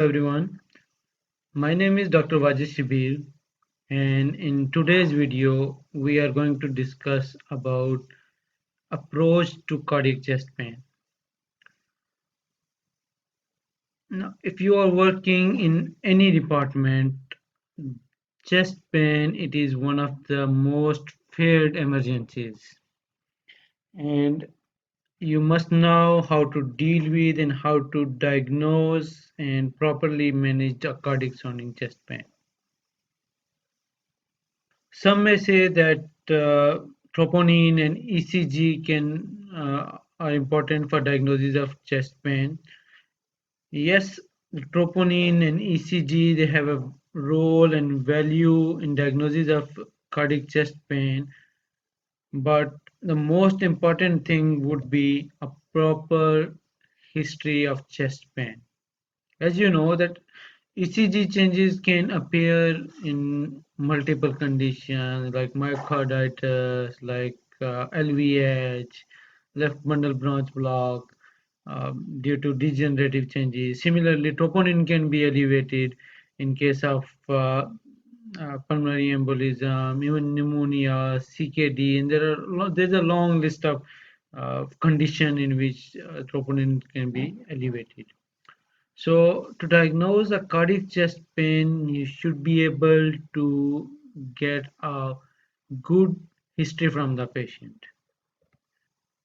Everyone. My name is Dr. Vajesh Shibir, and in today's video, we are going to discuss about approach to cardiac chest pain. Now, if you are working in any department, chest pain it is one of the most feared emergencies, and you must know how to deal with and how to diagnose and properly manage the cardiac sounding chest pain. Some may say that troponin and ECG are important for diagnosis of chest pain. Yes, the troponin and ECG they have a role and value in diagnosis of cardiac chest pain, but the most important thing would be a proper history of chest pain. As you know that ECG changes can appear in multiple conditions like myocarditis, like LVH, left bundle branch block, due to degenerative changes. Similarly, troponin can be elevated in case of pulmonary embolism, even pneumonia, CKD, and there's a long list of condition in which troponin can be elevated. So to diagnose a cardiac chest pain, you should be able to get a good history from the patient.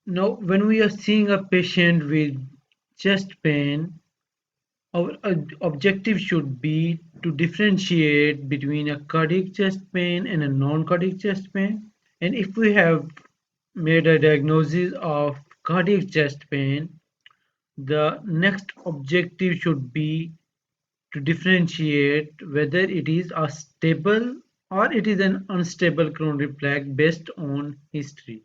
Now, when we are seeing a patient with chest pain, our objective should be to differentiate between a cardiac chest pain and a non-cardiac chest pain. And if we have made a diagnosis of cardiac chest pain, the next objective should be to differentiate whether it is a stable or it is an unstable coronary plaque based on history.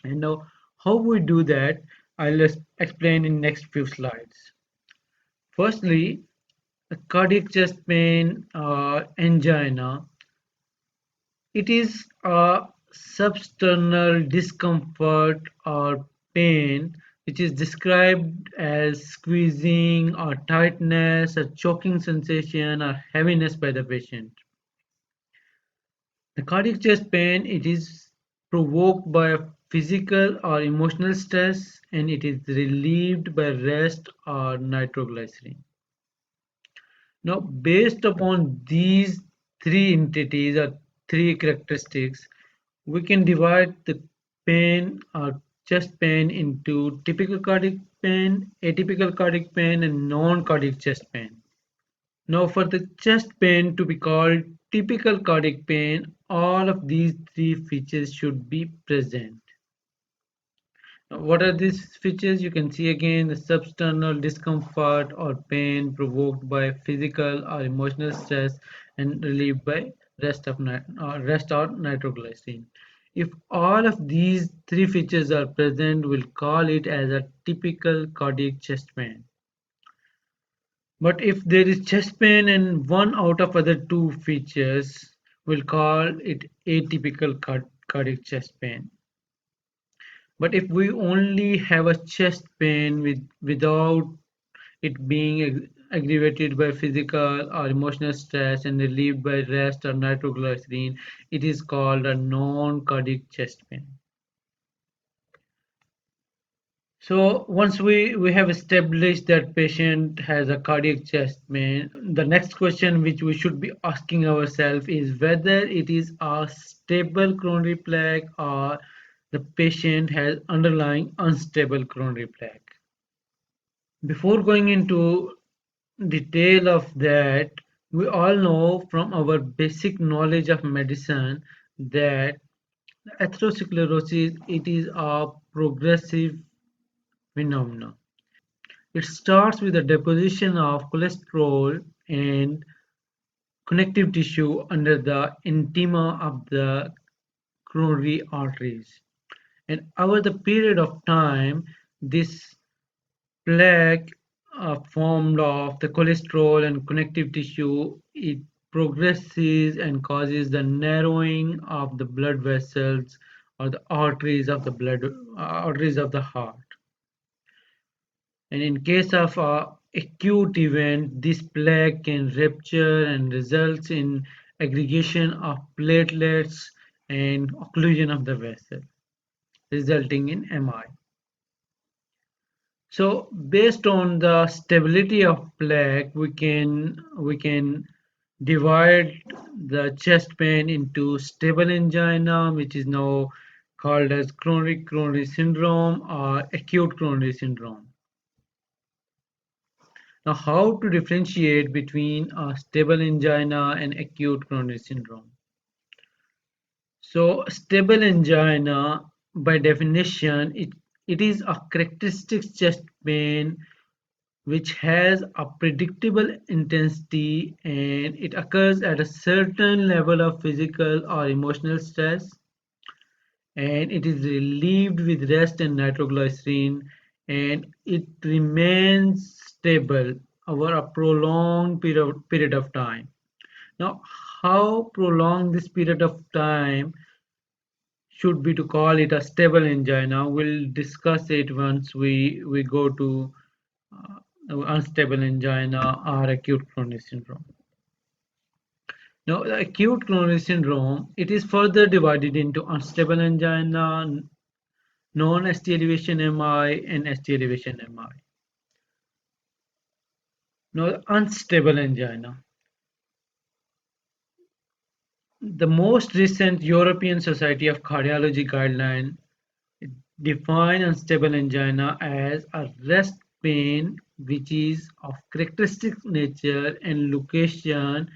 And now how we do that, I'll explain in next few slides. Firstly, a cardiac chest pain or angina, it is a substernal discomfort or pain which is described as squeezing or tightness or choking sensation or heaviness by the patient. The cardiac chest pain it is provoked by physical or emotional stress and it is relieved by rest or nitroglycerin. Now, based upon these three entities or three characteristics, we can divide the pain or chest pain into typical cardiac pain, atypical cardiac pain, and non-cardiac chest pain. Now, for the chest pain to be called typical cardiac pain, all of these three features should be present. Now, what are these features? You can see again the substernal discomfort or pain provoked by physical or emotional stress and relieved by rest or nitroglycerin. If all of these three features are present, we'll call it as a typical cardiac chest pain. But if there is chest pain and one out of other two features, we'll call it atypical cardiac chest pain. But if we only have a chest pain without it being aggravated by physical or emotional stress and relieved by rest or nitroglycerin, it is called a non-cardiac chest pain. So once we have established that patient has a cardiac chest pain, the next question which we should be asking ourselves is whether it is a stable coronary plaque or the patient has underlying unstable coronary plaque. Before going into detail of that, we all know from our basic knowledge of medicine that atherosclerosis it is a progressive phenomenon. It starts with the deposition of cholesterol and connective tissue under the intima of the coronary arteries. And over the period of time, this plaque formed of the cholesterol and connective tissue, it progresses and causes the narrowing of the blood vessels or the arteries of the heart. And in case of acute event, this plaque can rupture and results in aggregation of platelets and occlusion of the vessel, resulting in MI. So based on the stability of plaque, we can divide the chest pain into stable angina, which is now called as chronic coronary syndrome or acute coronary syndrome. Now, how to differentiate between a stable angina and acute coronary syndrome? So, stable angina, by definition, it is a characteristic chest pain which has a predictable intensity and it occurs at a certain level of physical or emotional stress, and it is relieved with rest and nitroglycerin, and it remains stable over a prolonged period of time. Now, how prolonged this period of time should be to call it a stable angina? We'll discuss it once we go to unstable angina or acute coronary syndrome. Now, the acute coronary syndrome, it is further divided into unstable angina, non-ST elevation MI, and ST elevation MI. Now, unstable angina. The most recent European Society of Cardiology guideline define unstable angina as a rest pain which is of characteristic nature and location,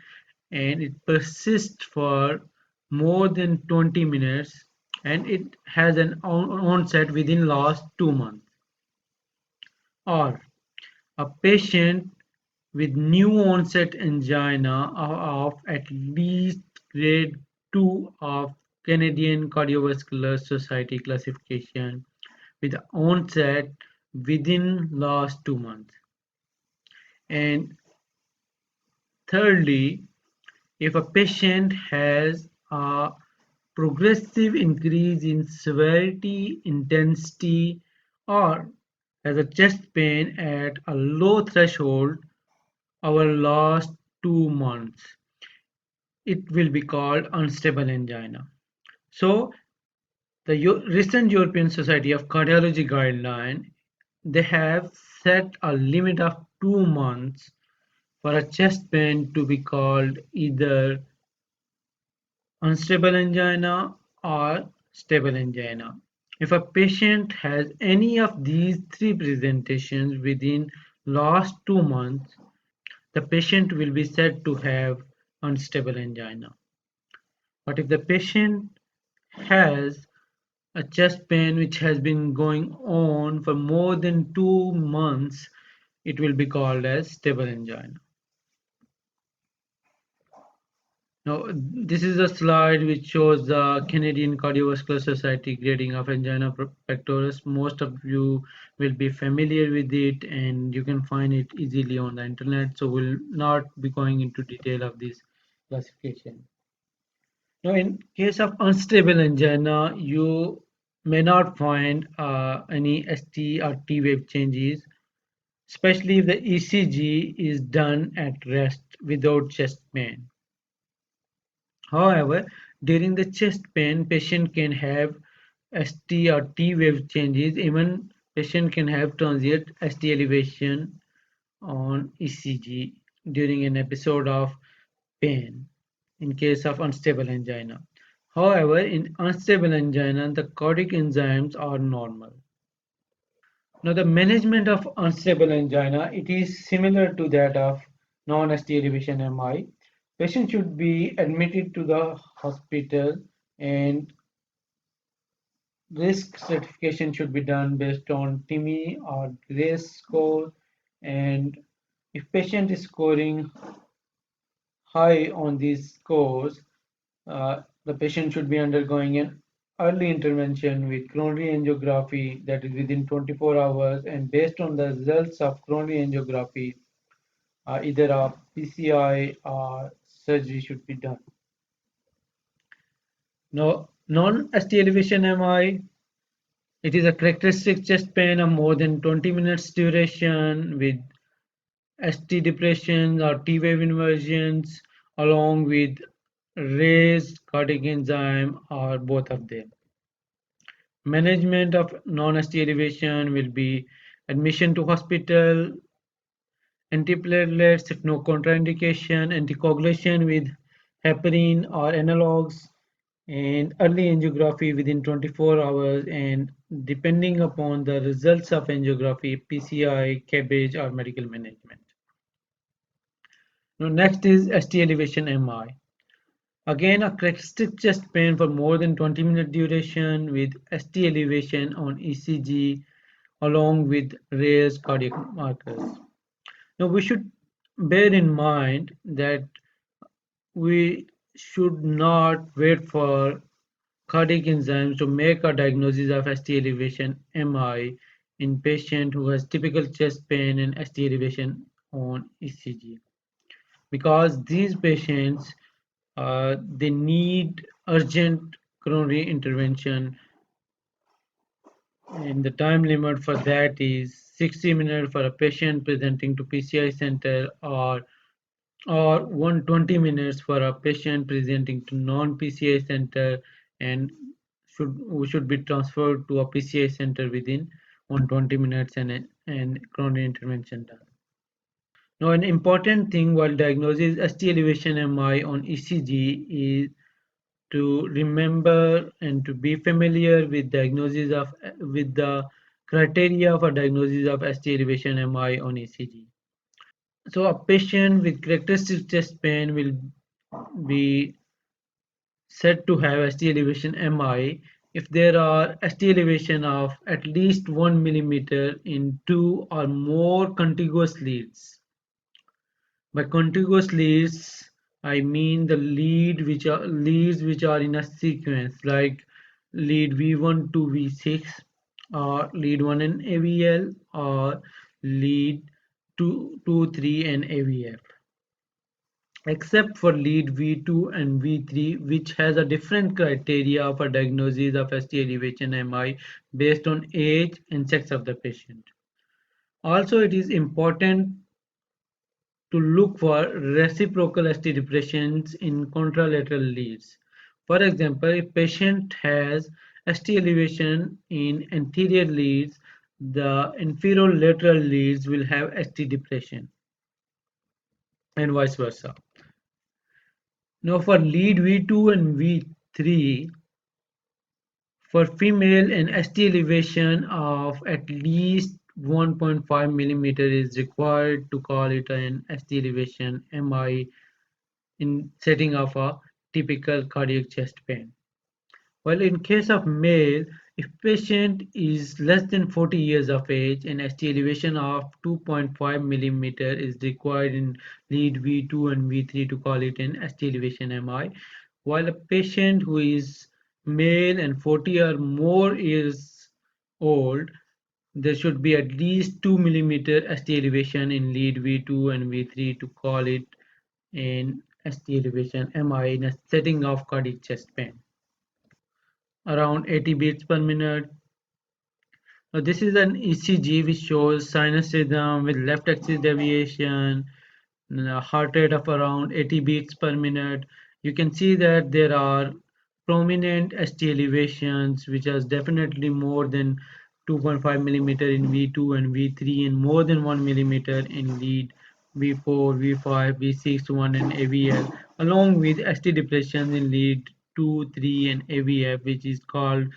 and it persists for more than 20 minutes, and it has an onset within last 2 months. Or a patient with new onset angina of at least grade 2 of Canadian Cardiovascular Society classification with onset within last 2 months. And thirdly, if a patient has a progressive increase in severity, intensity, or has a chest pain at a low threshold over last 2 months, it will be called unstable angina. So the recent European Society of Cardiology guideline, they have set a limit of 2 months for a chest pain to be called either unstable angina or stable angina. If a patient has any of these three presentations within last 2 months, the patient will be said to have unstable angina. But if the patient has a chest pain which has been going on for more than 2 months, it will be called as stable angina. Now, this is a slide which shows the Canadian Cardiovascular Society grading of angina pectoris. Most of you will be familiar with it and you can find it easily on the internet. So we'll not be going into detail of this classification. Now, in case of unstable angina, you may not find any ST or T wave changes, especially if the ECG is done at rest without chest pain. However, during the chest pain, patient can have ST or T wave changes. Even patient can have transient ST elevation on ECG during an episode of pain in case of unstable angina. However, in unstable angina, the cardiac enzymes are normal. Now, the management of unstable angina, it is similar to that of non-ST elevation MI. Patient should be admitted to the hospital and risk stratification should be done based on TIMI or GRACE score, and if patient is scoring high on these scores, the patient should be undergoing an early intervention with coronary angiography that is within 24 hours, and based on the results of coronary angiography, either a PCI or surgery should be done. Now, non-ST elevation MI, it is a characteristic chest pain of more than 20 minutes duration with ST depression or T wave inversions along with raised cardiac enzyme or both of them. Management of non-ST elevation will be admission to hospital, antiplatelets if no contraindication, anticoagulation with heparin or analogs, and early angiography within 24 hours, and depending upon the results of angiography, PCI, cabbage or medical management. Now next is ST elevation MI. Again, a characteristic chest pain for more than 20-minute duration with ST elevation on ECG along with raised cardiac markers. Now we should bear in mind that we should not wait for cardiac enzymes to make a diagnosis of ST elevation MI in patient who has typical chest pain and ST elevation on ECG, because these patients they need urgent coronary intervention, and the time limit for that is 60 minutes for a patient presenting to PCI center, or 120 minutes for a patient presenting to non-PCI center, and we should be transferred to a PCI center within 120 minutes and coronary intervention done. Now, an important thing while diagnosing ST elevation MI on ECG is to remember and to be familiar with diagnosis of with the criteria for diagnosis of ST elevation MI on ECG. So a patient with characteristic chest pain will be said to have ST elevation MI if there are ST elevation of at least 1 millimeter in two or more contiguous leads. By contiguous leads, I mean the leads which are in a sequence, like lead V1 to V6, or lead 1 and AVL, or lead 2, 3 and AVF, except for lead V2 and V3, which has a different criteria for diagnosis of ST elevation MI based on age and sex of the patient. Also, it is important to look for reciprocal ST depressions in contralateral leads. For example, if patient has ST elevation in anterior leads, the inferolateral leads will have ST depression, and vice versa. Now for lead V2 and V3, for female, an ST elevation of at least 1.5 millimeter is required to call it an ST elevation MI in setting of a typical cardiac chest pain. While in case of male, if patient is less than 40 years of age, an ST elevation of 2.5 millimeter is required in lead V2 and V3 to call it an ST elevation MI. While a patient who is male and 40 or more years old, there should be at least 2 millimeter ST elevation in lead V2 and V3 to call it an ST elevation MI in a setting of cardiac chest pain. Around 80 beats per minute. Now this is an ECG which shows sinus rhythm with left axis deviation, a heart rate of around 80 beats per minute. You can see that there are prominent ST elevations which is definitely more than 2.5 millimeter in V2 and V3, and more than 1 millimeter in lead V4, V5, V6, 1 and AVL, along with ST depression in lead 2, 3 and AVF, which is called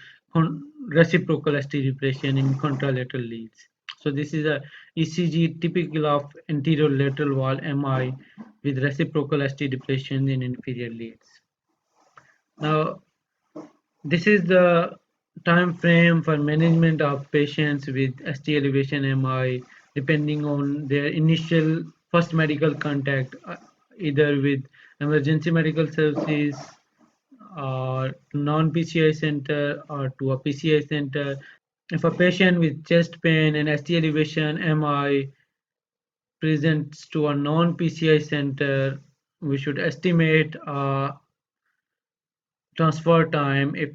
reciprocal ST depression in contralateral leads. So this is a ECG typical of anterior lateral wall MI with reciprocal ST depression in inferior leads. Now, this is the time frame for management of patients with ST elevation MI depending on their initial first medical contact, either with emergency medical services or non-PCI center or to a PCI center. If a patient with chest pain and ST elevation MI presents to a non-PCI center, we should estimate transfer time if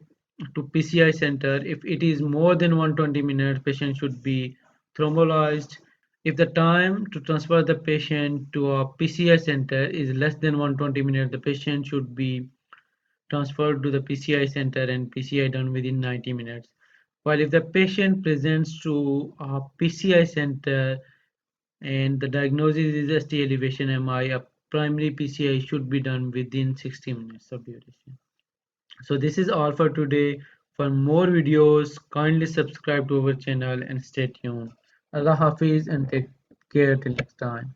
to PCI center. If it is more than 120 minutes, patient should be thrombolized. If the time to transfer the patient to a PCI center is less than 120 minutes, the patient should be transferred to the PCI center and PCI done within 90 minutes. While if the patient presents to a PCI center and the diagnosis is ST elevation MI, a primary PCI should be done within 60 minutes of duration. So this is all for today. For more videos, kindly subscribe to our channel and stay tuned. Allah Hafiz and take care till next time.